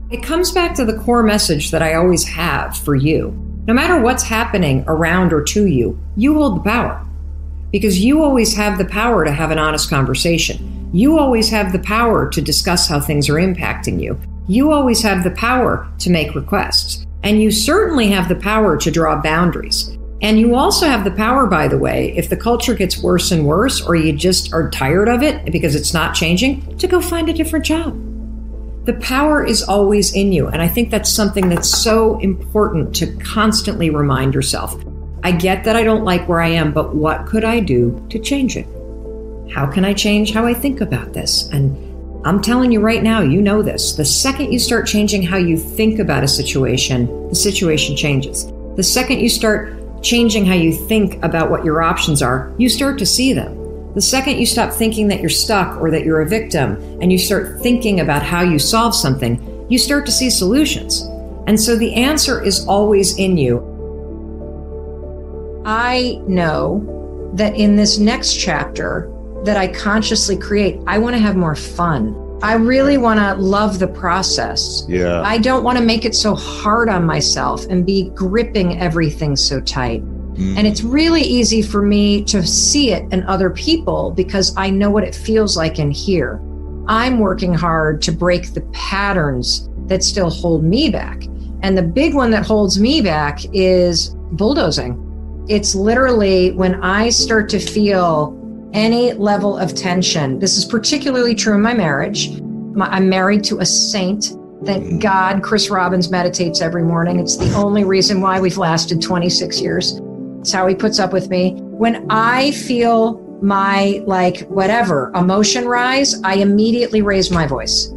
It comes back to the core message that I always have for you. No matter what's happening around or to you, you hold the power. Because you always have the power to have an honest conversation. You always have the power to discuss how things are impacting you. You always have the power to make requests. And you certainly have the power to draw boundaries. And you also have the power, by the way, if the culture gets worse and worse, or you just are tired of it because it's not changing, to go find a different job. The power is always in you. And I think that's something that's so important to constantly remind yourself. I get that I don't like where I am, but what could I do to change it? How can I change how I think about this? And I'm telling you right now, you know this. The second you start changing how you think about a situation, the situation changes. The second you start changing how you think about what your options are, you start to see them. The second you stop thinking that you're stuck or that you're a victim and you start thinking about how you solve something, you start to see solutions. And so the answer is always in you. I know that in this next chapter that I consciously create, I want to have more fun. I really want to love the process. Yeah. I don't want to make it so hard on myself and be gripping everything so tight. And it's really easy for me to see it in other people because I know what it feels like in here. I'm working hard to break the patterns that still hold me back. And the big one that holds me back is bulldozing. It's literally when I start to feel any level of tension. This is particularly true in my marriage. I'm married to a saint. Thank God Chris Robbins meditates every morning. It's the only reason why we've lasted 26 years. It's how he puts up with me. When I feel my whatever emotion rise, I immediately raise my voice.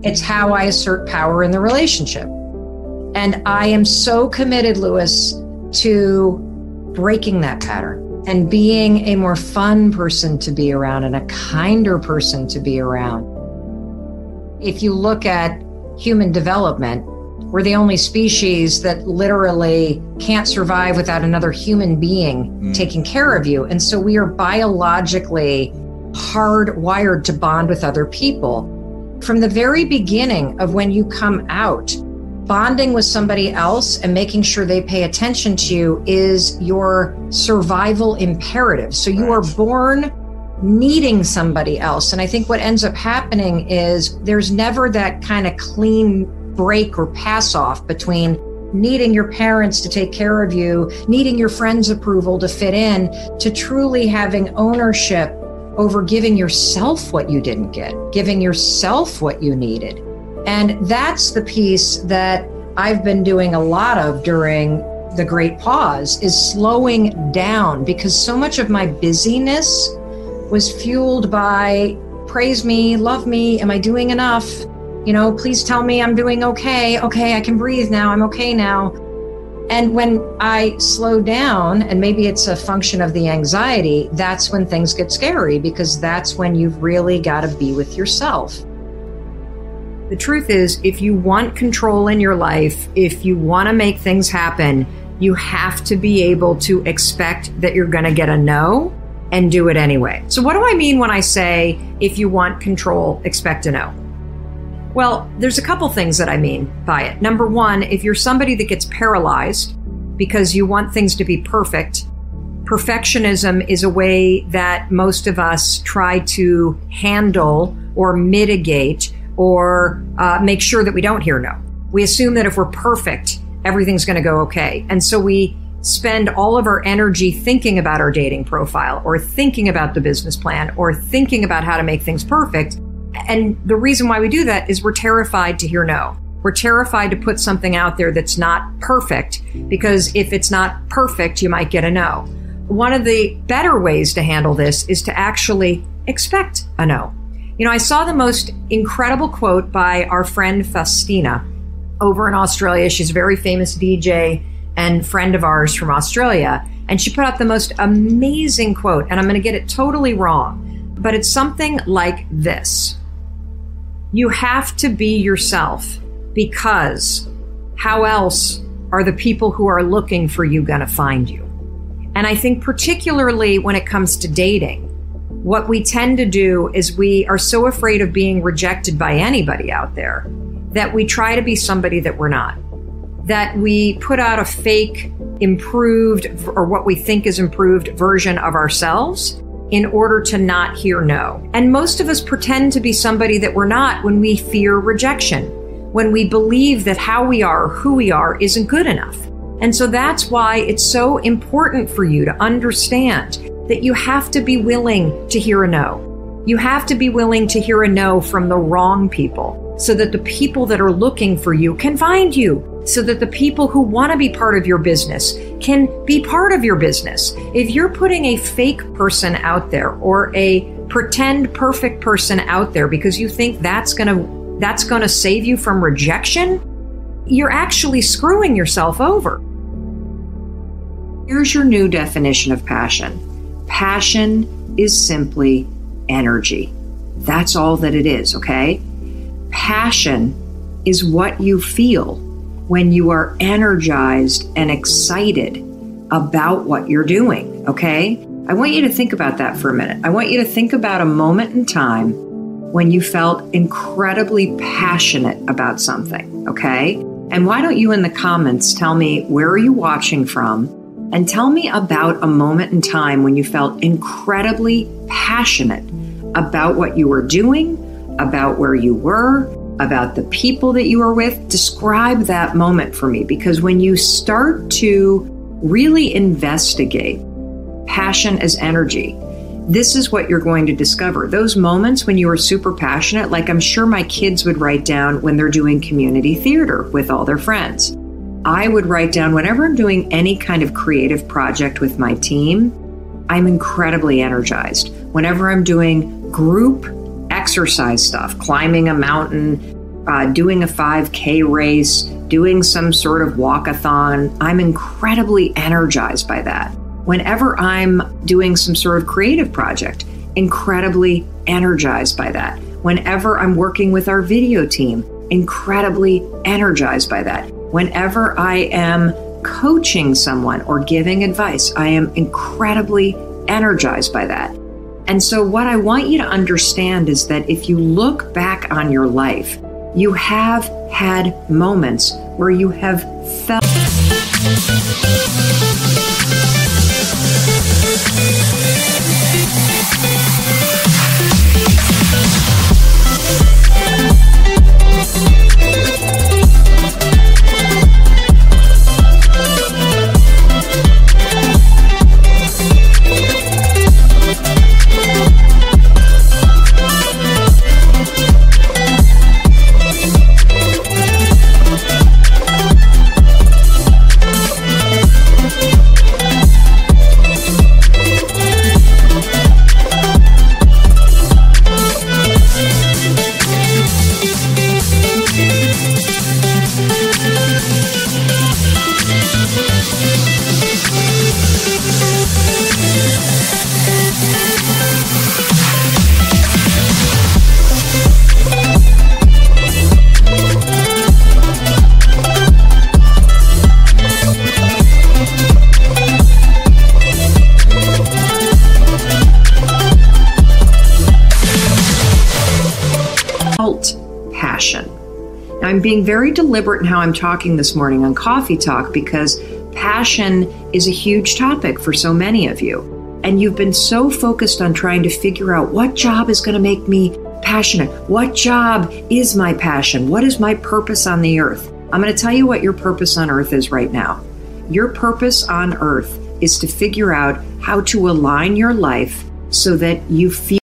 It's how I assert power in the relationship. And I am so committed, Lewis, to breaking that pattern and being a more fun person to be around and a kinder person to be around. If you look at human development, we're the only species that literally can't survive without another human being taking care of you. And so we are biologically hardwired to bond with other people. From the very beginning of when you come out, bonding with somebody else and making sure they pay attention to you is your survival imperative. So you are born needing somebody else. And I think what ends up happening is there's never that kind of clean break or pass off between needing your parents to take care of you, needing your friends' approval to fit in, to truly having ownership over giving yourself what you didn't get, giving yourself what you needed. And that's the piece that I've been doing a lot of during the Great Pause, is slowing down, because so much of my busyness was fueled by praise me, love me, am I doing enough? You know, please tell me I'm doing okay. Okay, I can breathe now. I'm okay now. And when I slow down, and maybe it's a function of the anxiety, that's when things get scary, because that's when you've really got to be with yourself. The truth is, if you want control in your life, if you want to make things happen, you have to be able to expect that you're going to get a no and do it anyway. So what do I mean when I say, if you want control, expect a no? Well, there's a couple things that I mean by it. Number one, if you're somebody that gets paralyzed because you want things to be perfect, perfectionism is a way that most of us try to handle or mitigate or make sure that we don't hear no. We assume that if we're perfect, everything's going to go okay. And so we spend all of our energy thinking about our dating profile, or thinking about the business plan, or thinking about how to make things perfect. And the reason why we do that is we're terrified to hear no. We're terrified to put something out there that's not perfect, because if it's not perfect, you might get a no. One of the better ways to handle this is to actually expect a no. You know, I saw the most incredible quote by our friend Faustina over in Australia. She's a very famous DJ and friend of ours from Australia. And she put out the most amazing quote, and I'm going to get it totally wrong, but it's something like this. You have to be yourself, because how else are the people who are looking for you going to find you? And I think particularly when it comes to dating, what we tend to do is we are so afraid of being rejected by anybody out there that we try to be somebody that we're not, that we put out a fake, improved, or what we think is improved version of ourselves in order to not hear no. And most of us pretend to be somebody that we're not when we fear rejection, when we believe that how we are or who we are isn't good enough. And so that's why it's so important for you to understand that you have to be willing to hear a no. You have to be willing to hear a no from the wrong people so that the people that are looking for you can find you, so that the people who want to be part of your business can be part of your business. If you're putting a fake person out there or a pretend perfect person out there because you think that's going to save you from rejection, you're actually screwing yourself over. Here's your new definition of passion. Passion is simply energy. That's all that it is, okay? Passion is what you feel when you are energized and excited about what you're doing, okay? I want you to think about that for a minute. I want you to think about a moment in time when you felt incredibly passionate about something, okay? And why don't you in the comments tell me where are you watching from, and tell me about a moment in time when you felt incredibly passionate about what you were doing, about where you were, about the people that you were with. Describe that moment for me, because when you start to really investigate passion as energy, this is what you're going to discover. Those moments when you were super passionate, like I'm sure my kids would write down when they're doing community theater with all their friends. I would write down whenever I'm doing any kind of creative project with my team, I'm incredibly energized. Whenever I'm doing group exercise stuff, climbing a mountain, doing a 5K race, doing some sort of walkathon, I'm incredibly energized by that. Whenever I'm doing some sort of creative project, incredibly energized by that. Whenever I'm working with our video team, incredibly energized by that. Whenever I am coaching someone or giving advice, I am incredibly energized by that. And so what I want you to understand is that if you look back on your life, you have had moments where you have felt passion. Now, I'm being very deliberate in how I'm talking this morning on Coffee Talk because passion is a huge topic for so many of you. And you've been so focused on trying to figure out what job is going to make me passionate. What job is my passion? What is my purpose on the earth? I'm going to tell you what your purpose on earth is right now. Your purpose on earth is to figure out how to align your life so that you feel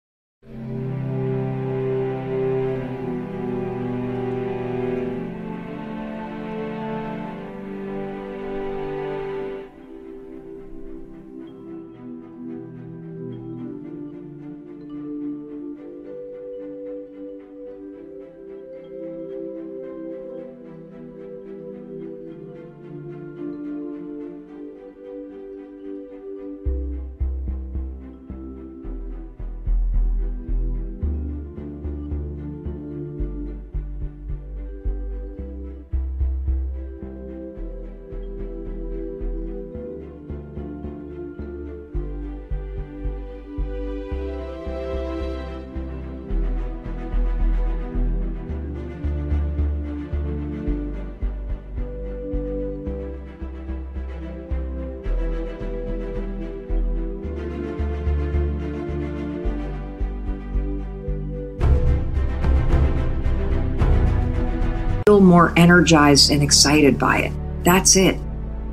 feel more energized and excited by it. That's it.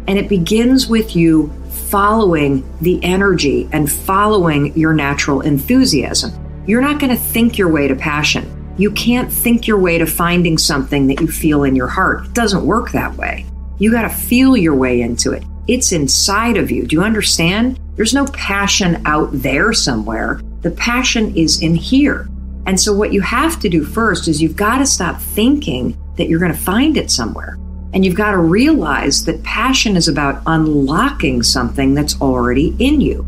And it begins with you following the energy and following your natural enthusiasm. You're not going to think your way to passion. You can't think your way to finding something that you feel in your heart. It doesn't work that way. You got to feel your way into it. It's inside of you. Do you understand? There's no passion out there somewhere. The passion is in here. And so what you have to do first is you've got to stop thinking that you're going to find it somewhere. And you've got to realize that passion is about unlocking something that's already in you.